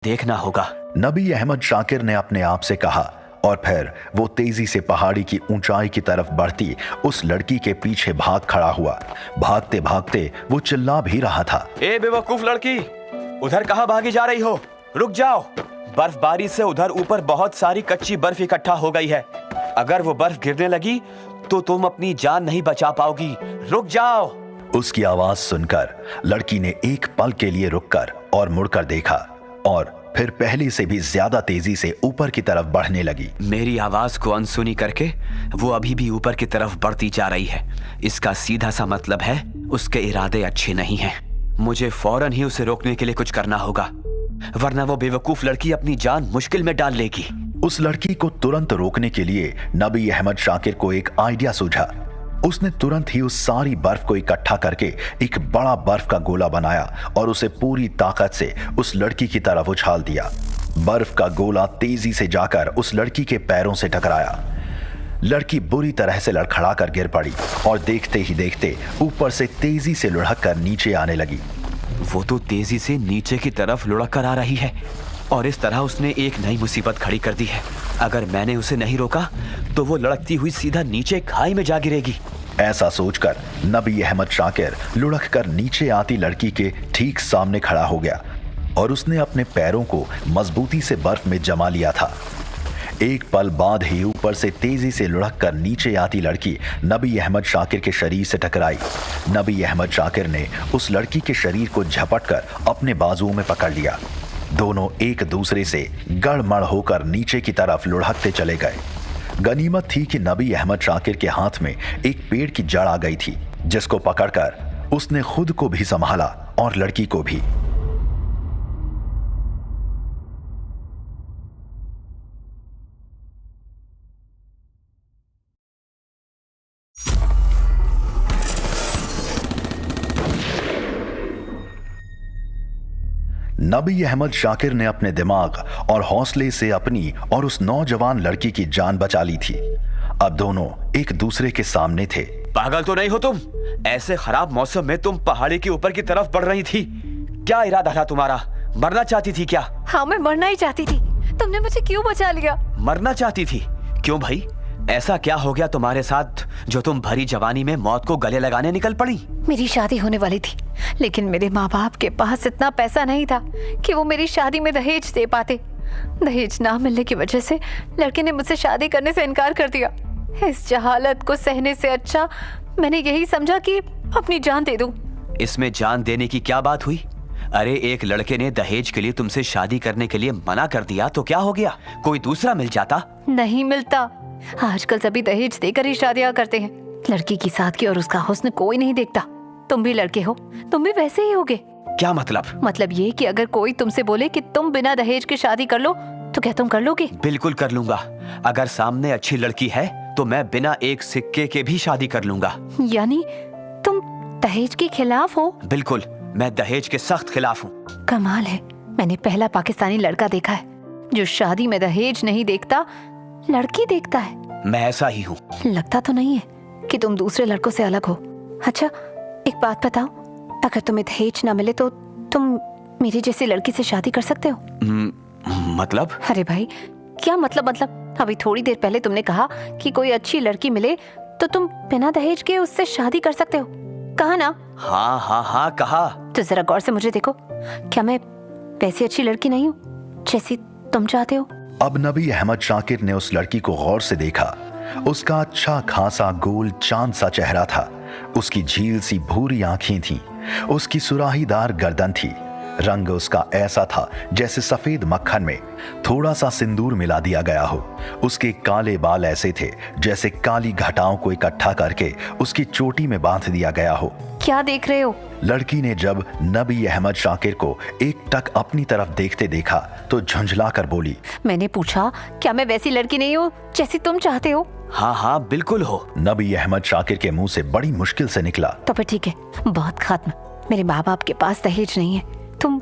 देखना होगा। नबी अहमद शाकिर ने अपने आप से कहा और फिर वो तेजी से पहाड़ी की ऊंचाई की तरफ बढ़ती उस लड़की के पीछे भाग खड़ा हुआ। भागते भागते वो चिल्ला भी रहा था, ए बेवकूफ लड़की, उधर कहाँ भागी जा रही हो? रुक जाओ। बर्फबारी से उधर ऊपर बहुत सारी कच्ची बर्फ इकट्ठा हो गई है। अगर वो बर्फ गिरने लगी तो तुम अपनी जान नहीं बचा पाओगी। रुक जाओ। उसकी आवाज सुनकर लड़की ने एक पल के लिए रुककर और मुड़कर देखा और फिर पहले से भी ज्यादा तेजी से ऊपर की तरफ बढ़ने लगी। मेरी आवाज को अनसुनी करके वो अभी भी ऊपर की तरफ बढ़ती जा रही है। इसका सीधा सा मतलब है उसके इरादे अच्छे नहीं हैं। मुझे फौरन ही उसे रोकने के लिए कुछ करना होगा, वरना वो बेवकूफ लड़की अपनी जान मुश्किल में डाल लेगी। उस लड़की को तुरंत रोकने के लिए नबी अहमद शाकिर को एक आइडिया सूझा। उसने तुरंत ही उस सारी बर्फ को इकट्ठा करके एक बड़ा बर्फ का गोला बनाया और उसे पूरी ताकत से उस लड़की की तरफ उछाल दिया। बर्फ का गोला तेजी से जाकर उस लड़की के पैरों से टकराया। लड़की बुरी तरह से लड़खड़ाकर गिर पड़ी और देखते ही देखते ऊपर से तेजी से लुढ़क कर नीचे आने लगी। वो तो तेजी से नीचे की तरफ लुढ़क कर आ रही है और इस तरह उसने एक नई मुसीबत खड़ी कर दी है। अगर मैंने उसे नहीं रोका तो वो लड़कती हुई सीधा नीचे खाई में जा गिरेगी। ऐसा सोचकर नबी अहमद शाकिर लुढ़क कर नीचे आती लड़की के ठीक सामने खड़ा हो गया और उसने अपने पैरों को मजबूती से बर्फ में जमा लिया था। एक पल बाद ही ऊपर से तेजी से लुढ़क कर नीचे आती लड़की नबी अहमद शाकिर के शरीर से टकराई। नबी अहमद शाकिर ने उस लड़की के शरीर को झपटकर अपने बाजुओं में पकड़ लिया। दोनों एक दूसरे से गड़मड़ होकर नीचे की तरफ लुढ़कते चले गए। गनीमत थी कि नबी अहमद शाकिर के हाथ में एक पेड़ की जड़ आ गई थी, जिसको पकड़कर उसने खुद को भी संभाला और लड़की को भी। नबी अहमद शाकिर ने अपने दिमाग और हौसले से अपनी और उस नौजवान लड़की की जान बचा ली थी। अब दोनों एक दूसरे के सामने थे। पागल तो नहीं हो तुम? ऐसे खराब मौसम में तुम पहाड़ी के ऊपर की तरफ बढ़ रही थी। क्या इरादा था तुम्हारा? मरना चाहती थी क्या? हाँ, मैं मरना ही चाहती थी। तुमने मुझे क्यों बचा लिया? मरना चाहती थी? क्यों भाई, ऐसा क्या हो गया तुम्हारे साथ जो तुम भरी जवानी में मौत को गले लगाने निकल पड़ी? मेरी शादी होने वाली थी, लेकिन मेरे माँ बाप के पास इतना पैसा नहीं था कि वो मेरी शादी में दहेज दे पाते। दहेज ना मिलने की वजह से लड़के ने मुझसे शादी करने से इनकार कर दिया। इस जहालत को सहने से अच्छा मैंने यही समझा कि अपनी जान दे दूं। इसमें जान देने की क्या बात हुई? अरे एक लड़के ने दहेज के लिए तुमसे शादी करने के लिए मना कर दिया तो क्या हो गया? कोई दूसरा मिल जाता। नहीं मिलता। आजकल सभी दहेज देकर ही शादियां करते हैं। लड़की की सादगी और उसका हुस्न कोई नहीं देखता। तुम भी लड़के हो, तुम भी वैसे ही होगे। क्या मतलब? मतलब ये कि अगर कोई तुमसे बोले कि तुम बिना दहेज के शादी कर लो तो क्या तुम कर लोगे? बिल्कुल कर लूंगा। अगर सामने अच्छी लड़की है तो मैं बिना एक सिक्के के भी शादी कर लूंगा। यानी तुम दहेज के खिलाफ हो? बिल्कुल, मैं दहेज के सख्त खिलाफ हूँ। कमाल है, मैंने पहला पाकिस्तानी लड़का देखा है जो शादी में दहेज नहीं देखता, लड़की देखता है। मैं ऐसा ही हूँ। लगता तो नहीं है कि तुम दूसरे लड़कों से अलग हो। अच्छा, एक बात बताओ, अगर तुम्हें दहेज ना मिले तो तुम मेरी जैसी लड़की से शादी कर सकते हो? मतलब? अरे भाई, क्या मतलब? अभी थोड़ी देर पहले तुमने कहा कि कोई अच्छी लड़की मिले तो तुम बिना दहेज के उससे शादी कर सकते हो। कहा ना? हाँ कहा। तो जरा गौर से मुझे देखो, क्या मैं वैसी अच्छी लड़की नहीं हूँ जैसी तुम चाहते हो? अब नबी अहमद शाकिर ने उस लड़की को गौर से देखा। उसका अच्छा खासा गोल चांद सा चेहरा था। उसकी झील सी भूरी आंखें थीं। उसकी सुराहीदार गर्दन थी। रंग उसका ऐसा था जैसे सफेद मक्खन में थोड़ा सा सिंदूर मिला दिया गया हो। उसके काले बाल ऐसे थे जैसे काली घटाओं को इकट्ठा करके उसकी चोटी में बांध दिया गया हो। क्या देख रहे हो? लड़की ने जब नबी अहमद शाकिर को एक टक अपनी तरफ देखते देखा तो झुंझला कर बोली, मैंने पूछा क्या मैं वैसी लड़की नहीं हूँ जैसी तुम चाहते हो? हाँ बिल्कुल हो। नबी अहमद शाकिर के मुंह से बड़ी मुश्किल से निकला, तो फिर ठीक है, बहुत खत्म। मेरे माँ बाप के पास दहेज नहीं है, तुम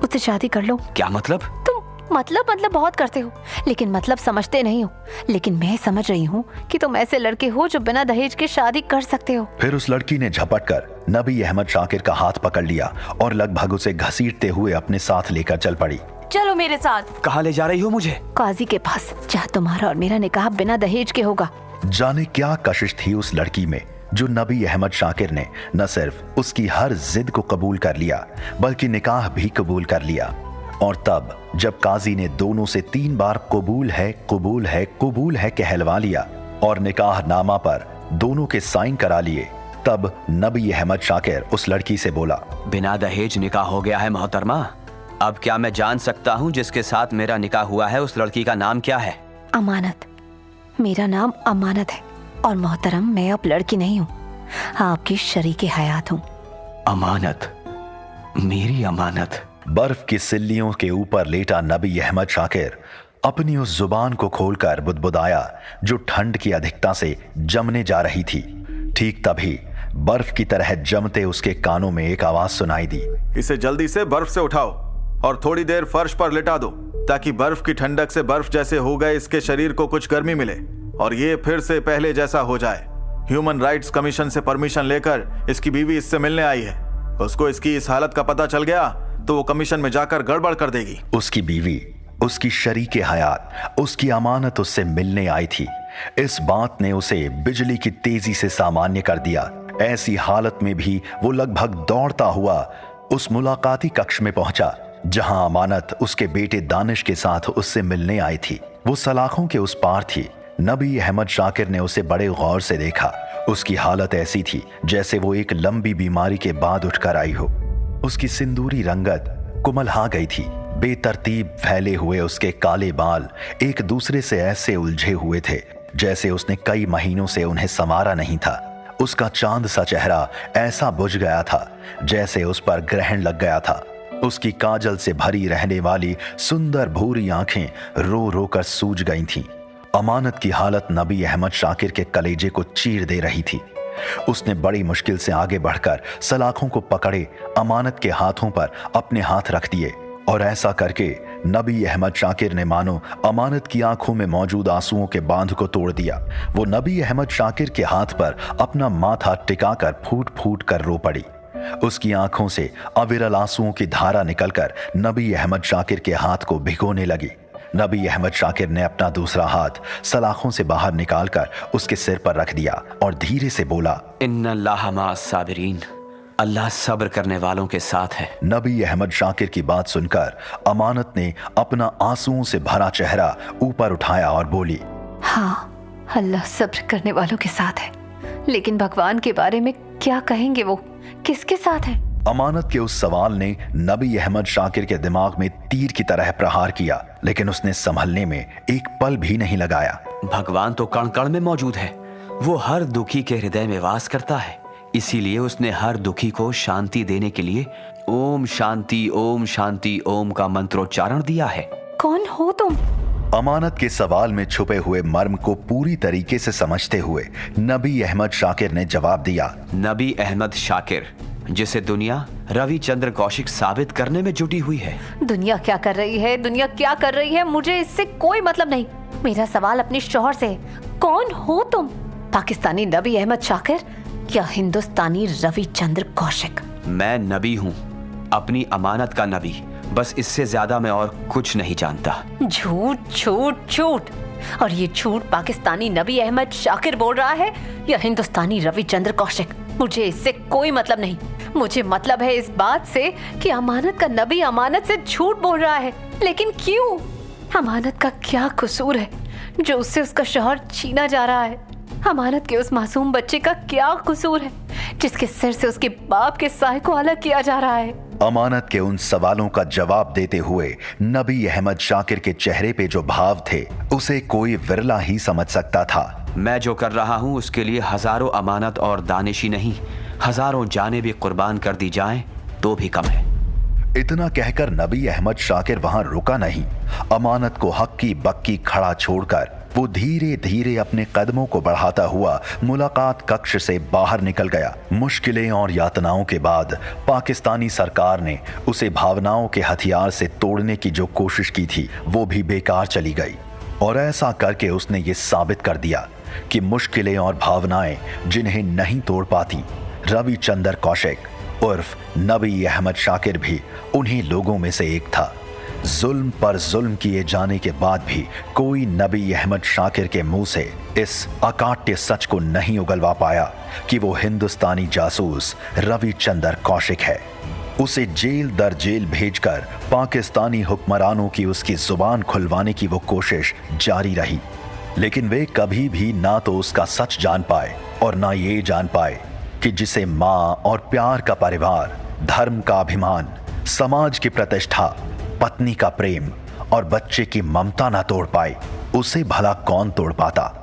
उससे शादी कर लो। क्या मतलब? तुम मतलब बहुत करते हो, लेकिन मतलब समझते नहीं हो। लेकिन मैं समझ रही हूँ कि तुम ऐसे लड़के हो जो बिना दहेज के शादी कर सकते हो। फिर उस लड़की ने झपट कर नबी अहमद शाकिर का हाथ पकड़ लिया और लगभग उसे घसीटते हुए अपने साथ लेकर चल पड़ी। चलो मेरे साथ। कहाँ ले जा रही हो मुझे? काजी के पास, जहाँ तुम्हारा और मेरा निकाह बिना दहेज के होगा। जाने क्या कशिश थी उस लड़की में जो नबी अहमद शाकिर ने न सिर्फ उसकी हर जिद को कबूल कर लिया बल्कि निकाह भी कबूल कर लिया। और तब जब काजी ने दोनों से 3 बार कबूल है कबूल है कबूल है कहलवा लिया और निकाह नामा पर दोनों के साइन करा लिए, तब नबी अहमद शाकिर उस लड़की से बोला, बिना दहेज निकाह हो गया है मोहतरमा। अब क्या मैं जान सकता हूँ जिसके साथ मेरा निकाह हुआ है उस लड़की का नाम क्या है? अमानत। मेरा नाम अमानत है और मोहतरम मैं अब लड़की नहीं हूँ, आपकी शरीके हयात हूँ। अमानत, मेरी अमानत। बर्फ की सिल्लियों के ऊपर लेटा नबी अहमद शाकिर अपनी उस जुबान को खोलकर बुदबुदाया जो ठंड की अधिकता से जमने जा रही थी। ठीक तभी बर्फ की तरह जमते उसके कानों में एक आवाज सुनाई दी, इसे जल्दी से बर्फ से उठाओ और थोड़ी देर फर्श पर लिटा दो ताकि बर्फ की ठंडक से बर्फ जैसे हो गए इसके शरीर को कुछ गर्मी मिले और ये फिर से पहले जैसा हो जाए। ह्यूमन राइट्स कमीशन से परमिशन लेकर इसकी बीवी इससे मिलने आई है। उसको इसकी इस हालत का पता चल गया तो वो कमीशन में जाकर गड़बड़ कर देगी। उसकी बीवी, उसकी शरीके हयात, उसकी अमानत उससे मिलने आई थी। इस बात ने उसे बिजली की तेजी से सामान्य कर दिया। ऐसी हालत में भी वो लगभग दौड़ता हुआ उस मुलाकाती कक्ष में पहुंचा जहां अमानत उसके बेटे दानिश के साथ उससे मिलने आई थी। वो सलाखों के उस पार थी। नबी अहमद शाकिर ने उसे बड़े गौर से देखा। उसकी हालत ऐसी थी जैसे वो एक लंबी बीमारी के बाद उठकर आई हो। उसकी सिंदूरी रंगत कुमलहा गई थी। बेतरतीब फैले हुए उसके काले बाल एक दूसरे से ऐसे उलझे हुए थे जैसे उसने कई महीनों से उन्हें संवारा नहीं था। उसका चांद सा चेहरा ऐसा बुझ गया था जैसे उस पर ग्रहण लग गया था। उसकी काजल से भरी रहने वाली सुंदर भूरी आंखें रो रो कर सूज गई थीं। अमानत की हालत नबी अहमद शाकिर के कलेजे को चीर दे रही थी। उसने बड़ी मुश्किल से आगे बढ़कर सलाखों को पकड़े अमानत के हाथों पर अपने हाथ रख दिए और ऐसा करके नबी अहमद शाकिर ने मानो अमानत की आंखों में मौजूद आंसुओं के बांध को तोड़ दिया। वो नबी अहमद शाकिर के हाथ पर अपना माथा टिकाकर फूट फूट कर रो पड़ी। उसकी आंखों से अविरल आंसुओं की धारा निकलकर नबी अहमद शाकिर के हाथ को भिगोने लगी। नबी अहमद शाकिर ने अपना दूसरा हाथ सलाखों से बाहर निकालकर उसके सिर पर रख दिया और धीरे से बोला, इन्नल्लाह मअस साबिरीन, अल्लाह सब्र करने वालों के साथ है। नबी अहमद शाकिर की बात सुनकर अमानत ने अपना आंसुओं से भरा चेहरा ऊपर उठाया और बोली, हाँ, अल्लाह सब्र करने वालों के साथ है, लेकिन भगवान के बारे में क्या कहेंगे? वो किसके साथ है? अमानत के उस सवाल ने नबी अहमद शाकिर के दिमाग में तीर की तरह प्रहार किया, लेकिन उसने संभलने में एक पल भी नहीं लगाया। भगवान तो कण कण में मौजूद है। वो हर दुखी के हृदय में वास करता है। इसीलिए उसने हर दुखी को शांति देने के लिए ओम शांति ओम का मंत्रोच्चारण दिया है। कौन हो तुम? अमानत के सवाल में छुपे हुए मर्म को पूरी तरीके से समझते हुए नबी अहमद शाकिर ने जवाब दिया, नबी अहमद शाकिर, जिसे दुनिया रविचंद्र कौशिक साबित करने में जुटी हुई है। दुनिया क्या कर रही है? दुनिया क्या कर रही है? मुझे इससे कोई मतलब नहीं। मेरा सवाल अपने शौहर से है। कौन हो तुम? पाकिस्तानी नबी अहमद शाकिर या हिंदुस्तानी रविचंद्र कौशिक? मैं नबी हूँ, अपनी अमानत का नबी। बस इससे ज्यादा मैं और कुछ नहीं जानता। झूठ झूठ झूठ। और ये झूठ पाकिस्तानी नबी अहमद शाकिर बोल रहा है या हिंदुस्तानी रविचंद्र कौशिक? मुझे इससे कोई मतलब नहीं। मुझे मतलब है इस बात से कि अमानत का नबी अमानत से झूठ बोल रहा है। लेकिन क्यों? अमानत का क्या कसूर है जो उससे उसका शौहर छीना जा रहा है? अमानत के उस मासूम बच्चे का क्या कसूर है जिसके सिर से उसके बाप के साए को अलग किया जा रहा है? अमानत के उन सवालों का जवाब देते हुए नबी अहमद शाकिर के चेहरे पे जो भाव थे उसे कोई विरला ही समझ सकता था। मैं जो कर रहा हूँ उसके लिए हजारों अमानत और दानिशी नहीं, हजारों जानें भी कुर्बान कर दी जाएं तो भी कम है। इतना कहकर नबी अहमद शाकिर वहां रुका नहीं। अमानत को हक्की बक्की खड़ा छोड़कर वो धीरे धीरे अपने कदमों को बढ़ाता हुआ मुलाकात कक्ष से बाहर निकल गया। मुश्किलें और यातनाओं के बाद पाकिस्तानी सरकार ने उसे भावनाओं के हथियार से तोड़ने की जो कोशिश की थी वो भी बेकार चली गई। और ऐसा करके उसने ये साबित कर दिया कि मुश्किलें और भावनाएं जिन्हें नहीं तोड़ पाती, रविचंद्र कौशिक उर्फ नबी अहमद शाकिर भी उन्हीं लोगों में से एक था। जुल्म पर जुल्म किए जाने के बाद भी कोई नबी अहमद शाकिर के मुंह से इस अकाट्य सच को नहीं उगलवा पाया कि वो हिंदुस्तानी जासूस रविचंद्र कौशिक है। उसे जेल दर जेल भेजकर पाकिस्तानी हुक्मरानों की उसकी जुबान खुलवाने की वो कोशिश जारी रही, लेकिन वे कभी भी ना तो उसका सच जान पाए और ना ये जान पाए कि जिसे माँ और प्यार का परिवार, धर्म का अभिमान, समाज की प्रतिष्ठा, पत्नी का प्रेम और बच्चे की ममता ना तोड़ पाए, उसे भला कौन तोड़ पाता।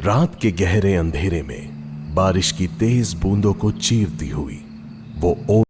रात के गहरे अंधेरे में बारिश की तेज बूंदों को चीरती हुई वो